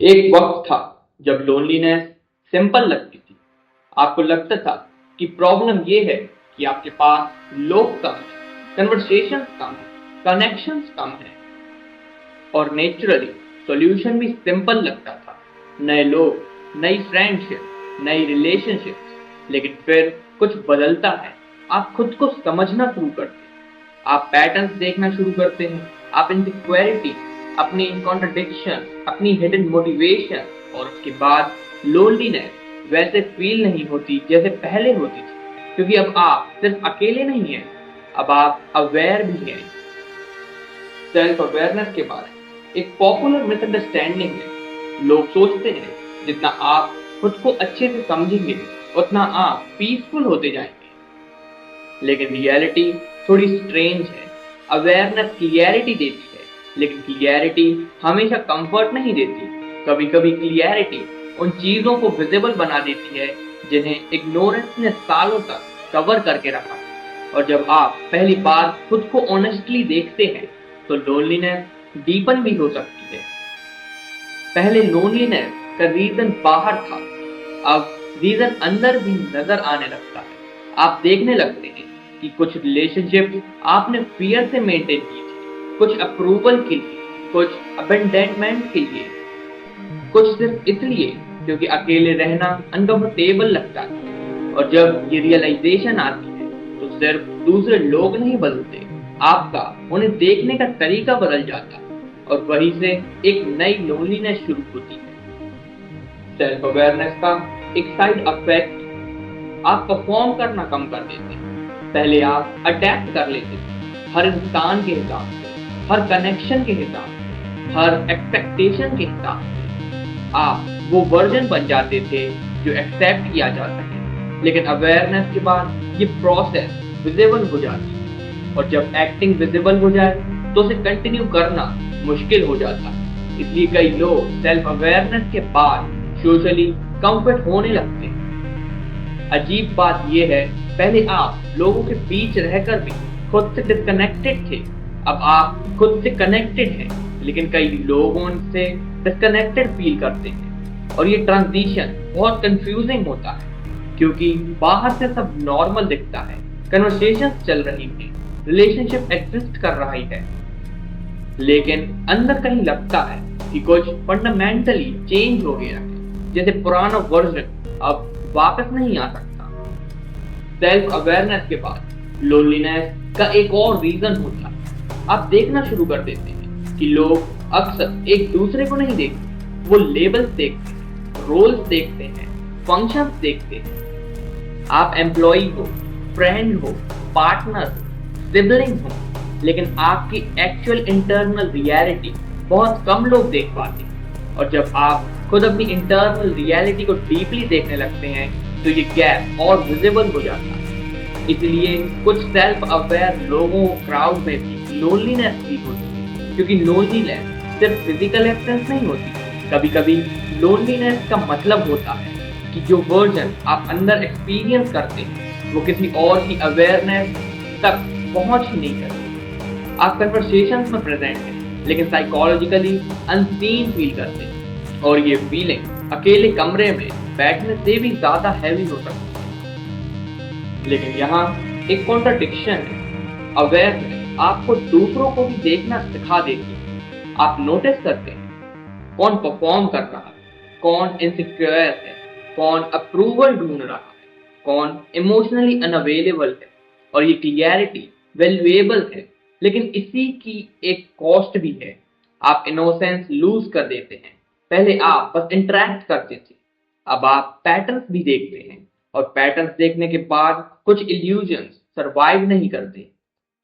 एक वक्त था जब लोनलीनेस सिंपल लगती थी। आपको लगता था कि प्रॉब्लम ये है कि आपके पास लोग कम हैं, कन्वर्सेशंस कम हैं, कनेक्शंस कम हैं और नेचुरली सॉल्यूशन भी सिंपल लगता था। नए लोग, नई फ्रेंडशिप, नई रिलेशनशिप्स। लेकिन फिर कुछ बदलता है। आप खुद को समझना शुरू करते हैं। आप पैटर्न्स देखना शुरू करते हैं। आप इनसिक्योरिटी, अपनी कॉन्ट्रडिक्शन, अपनी हिडन मोटिवेशन और उसके बाद लोनलीनेस वैसे फील नहीं होती जैसे पहले होती थी। क्योंकि अब आप सिर्फ अकेले नहीं हैं, अब आप अवेयर भी हैं। सेल्फ अवेयरनेस के बारे में एक पॉपुलर मिसअंडरस्टैंडिंग है। लोग सोचते हैं जितना आप खुद को अच्छे से समझेंगे उतना आप पीसफुल होते जाएंगे। लेकिन रियलिटी थोड़ी स्ट्रेंज है। अवेयरनेस क्लियरिटी देती है, लेकिन क्लियरिटी हमेशा कंफर्ट नहीं देती। कभी कभी क्लियरिटी उन चीजों को विजिबल बना देती है जिन्हें इग्नोरेंस ने सालों तक कवर करके रखा। और जब आप पहली बार खुद को ऑनेस्टली देखते हैं तो लोनलीनेस डीपन भी हो सकती है। पहले लोनलीनेस का रीजन बाहर था, अब रीजन अंदर भी नजर आने लगता है। आप देखने लगते हैं कि कुछ रिलेशनशिप आपने फियर से मेंटेन की थी, कुछ अप्रूवल के लिए, कुछ अबेंडनमेंट के लिए, कुछ सिर्फ इसलिए क्योंकि अकेले रहना अनकंफर्टेबल लगता है। और जब ये रियलाइजेशन आती है तो सिर्फ दूसरे लोग नहीं बदलते, आपका उन्हें देखने का तरीका बदल जाता है। और वहीं से एक नई लोनलीनेस शुरू होती है। सेल्फ अवेयरनेस का एक साइड इफेक्ट, आप परफॉर्म करना कम कर देते हैं। पहले आप अडेप्ट कर लेते थे, हर इंसान के हिसाब से, हर कनेक्शन के हिसाब से, हर एक्सपेक्टेशन के हिसाब से। आप वो वर्जन बन जाते थे जो एक्सेप्ट किया जा सके। लेकिन अवेयरनेस के बाद ये प्रोसेस विजिबल हो जाती है, और जब एक्टिंग विजिबल हो जाए तो उसे कंटिन्यू करना मुश्किल हो जाता है। इसलिए कई लोग सेल्फ अवेयरनेस के बाद सोशली कंफर्ट होने लगते हैं। अजीब बात यह है, पहले आप लोगों के बीच रहकर भी खुद से डिस्कनेक्टेड थे, अब आप खुद से कनेक्टेड हैं, लेकिन कई लोगों से डिस्कनेक्टेड फील करते हैं। और ये ट्रांजिशन बहुत कंफ्यूजिंग होता है, क्योंकि बाहर से सब नॉर्मल दिखता है, कन्वर्सेशंस चल रही हैं, रिलेशनशिप एग्जिस्ट कर रही है, लेकिन अंदर कहीं लगता है कि कुछ फंडामेंटली चेंज हो गया है, जैसे पुराना वर्जन अब वापस नहीं आ सकता। सेल्फ अवेयरनेस के बाद लोनलीनेस का एक और रीजन होता है। आप देखना शुरू कर देते हैं कि लोग अक्सर एक दूसरे को नहीं देखते, वो लेबल्स देखते हैं, रोल्स देखते हैं, फंक्शंस देखते हैं। आप एम्प्लॉई हो, फ्रेंड हो, पार्टनर हो, सिबलिंग हो, लेकिन आपकी एक्चुअल इंटरनल रियलिटी बहुत कम लोग देख पाते हैं। और जब आप खुद अपनी इंटरनल रियलिटी को डीपली देखने लगते हैं तो ये गैप और विजिबल हो जाता है। इसलिए कुछ सेल्फ अवेयर लोगों क्राउड में भी लोनलीनेस फील होती है, क्योंकि लोनलीनेस सिर्फ फिजिकल एब्सेंस नहीं होती। कभी कभी लोनलीनेस का मतलब होता है कि जो वर्जन आप अंदर एक्सपीरियंस करते हैं वो किसी और की अवेयरनेस तक पहुंच ही नहीं करती। आप कन्वर्सेशंस में प्रेजेंट हैं, लेकिन साइकोलॉजिकली अनसीन फील करते हैं, और ये फीलिंग अकेले कमरे में बैठने से भी ज्यादा हैवी हो सकती है। लेकिन यहाँ एक कॉन्ट्रडिक्शन है। अवेयरनेस आपको दूसरों को भी देखना सिखा देती है। आप नोटिस करते हैं कौन परफॉर्म कर रहा है, कौन इनसिक्योर है, कौन अप्रूवल ढूंढ रहा है, कौन इमोशनली अनअवेलेबल है। और ये क्लियरिटी वैल्यूएबल है, लेकिन इसी की एक कॉस्ट भी है। आप इनोसेंस लूज कर देते हैं। पहले आप बस इंटरेक्ट करते थे, अब आप पैटर्न्स भी देखते हैं, और पैटर्न्स देखने के बाद कुछ इल्यूजन्स सरवाइव नहीं करते।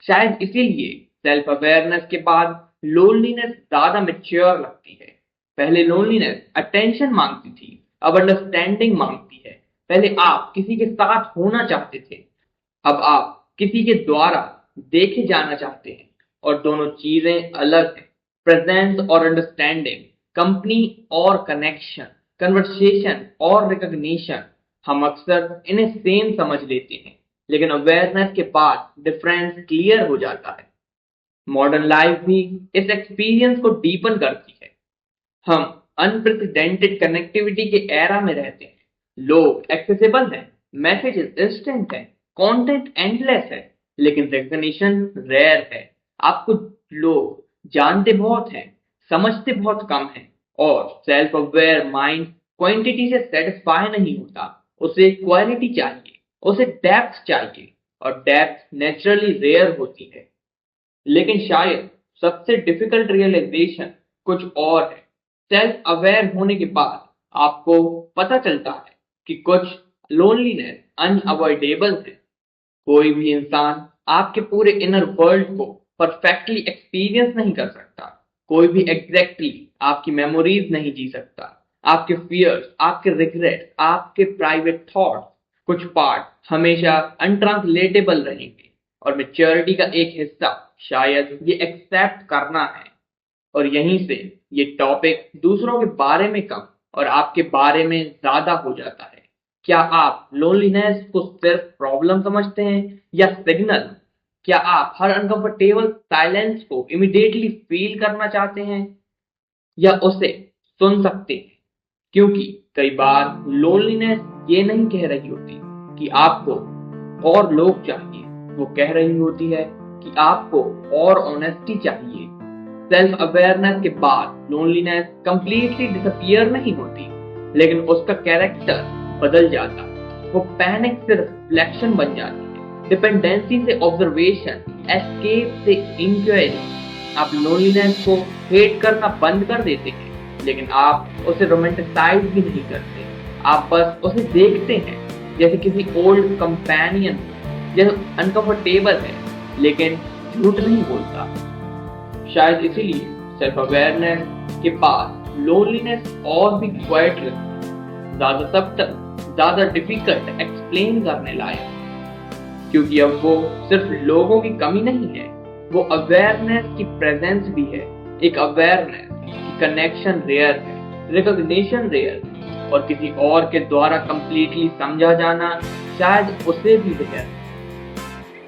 शायद इसीलिए सेल्फ अवेयरनेस के बाद लोनलीनेस ज्यादा मैच्योर लगती है। पहले लोनलीनेस अटेंशन मांगती थी, अब अंडरस्टैंडिंग मांगती है। पहले आप किसी के साथ होना चाहते थे, अब आप किसी के द्वारा देखे जाना चाहते हैं। और दोनों चीजें अलग हैं। प्रेजेंस और अंडरस्टैंडिंग, कंपनी और कनेक्शन, कन्वर्सेशन और रिकॉग्निशन। हम अक्सर इन्हें सेम समझ लेते हैं, लेकिन अवेयरनेस के बाद डिफरेंस क्लियर हो जाता है। मॉडर्न लाइफ भी इस एक्सपीरियंस को डीपन करती है। हम अनप्रेसिडेंटेड कनेक्टिविटी के एरा में रहते हैं। लोग एक्सेसिबल हैं, मैसेजेस इंस्टेंट हैं, कंटेंट एंडलेस है, लेकिन रिकग्निशन रेयर है। आपको लोग जानते बहुत हैं, समझते बहुत कम हैं, और सेल्फ अवेयर माइंड क्वांटिटी से सेटिस्फाई नहीं होता। उसे क्वालिटी चाहिए, उसे डेप्थ चाहिए, और डेप्थ नेचुरली रेयर होती है। लेकिन शायद सबसे डिफिकल्ट रियलाइजेशन कुछ और है। सेल्फ अवेयर होने के बाद आपको पता चलता है कि कुछ लोनलीनेस अनअवॉइडेबल है। कोई भी इंसान आपके पूरे इनर वर्ल्ड को परफेक्टली एक्सपीरियंस नहीं कर सकता। कोई भी एग्जैक्टली आपकी मेमोरीज नहीं जी सकता। आपके फियर्स, आपके रिग्रेट्स, आपके प्राइवेट थॉट्स, कुछ पार्ट हमेशा अनट्रांसलेटेबल रहेंगे। और मैच्योरिटी का एक हिस्सा शायद ये एक्सेप्ट करना है। और यहीं से ये टॉपिक दूसरों के बारे में कम और आपके बारे में ज्यादा हो जाता है। क्या आप लोनलीनेस को सिर्फ प्रॉब्लम समझते हैं या सिग्नल? क्या आप हर अनकंफर्टेबल साइलेंस को इमिडिएटली फील करना चाहते हैं या उसे सुन सकते हैं? क्योंकि कई बार लोनलीनेस ये नहीं कह रही होती कि आपको और लोग चाहिए, वो कह रही होती है कि आपको और ऑनेस्टी चाहिए। सेल्फ अवेयरनेस के बाद लोनलीनेस कंप्लीटली डिसअपियर नहीं होती, लेकिन उसका कैरेक्टर बदल जाता है। वो पैनिक से रिफ्लेक्शन बन जाती है, डिपेंडेंसी से ऑब्जर्वेशन, एस्केप से इंक्वायरी। आप लोनलीनेस को हेट करना बंद कर देते हैं, लेकिन आप उसे रोमांटिसाइज भी नहीं करते। आप बस उसे देखते हैं जैसे किसी ओल्ड कंपेनियन, जो अनकंफर्टेबल है लेकिन झूठ नहीं बोलता। शायद इसीलिए सेल्फ अवेयरनेस के बाद लोनलीनेस और भी क्वाइट लगती है, ज्यादा सब्टल, ज्यादा डिफिकल्ट एक्सप्लेन करने लायक। क्योंकि अब वो सिर्फ लोगों की कमी नहीं है, वो अवेयरनेस की प्रेजेंस भी है। एक अवेयरनेस की कनेक्शन रेयर है, रिकॉग्निशन रेयर है, और किसी और के द्वारा कंप्लीटली समझा जाना शायद उसे भी रेयर है।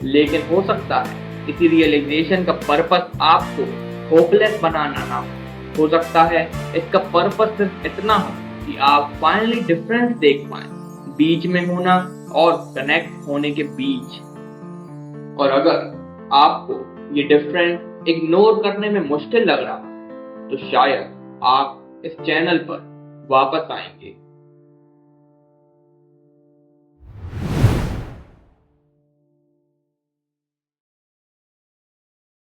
लेकिन हो सकता है इसी रियलाइजेशन का पर्पस आपको होपलेस बनाना ना हो सकता है इसका पर्पस सिर्फ इतना हो कि आप फाइनली डिफरेंस देख पाएं बीच में होना और कनेक्ट होने के बीच। और अगर आपको ये डिफरेंस इग्नोर करने में मुश्किल लग रहा है तो शायद आप इस चैनल पर वापस आएंगे।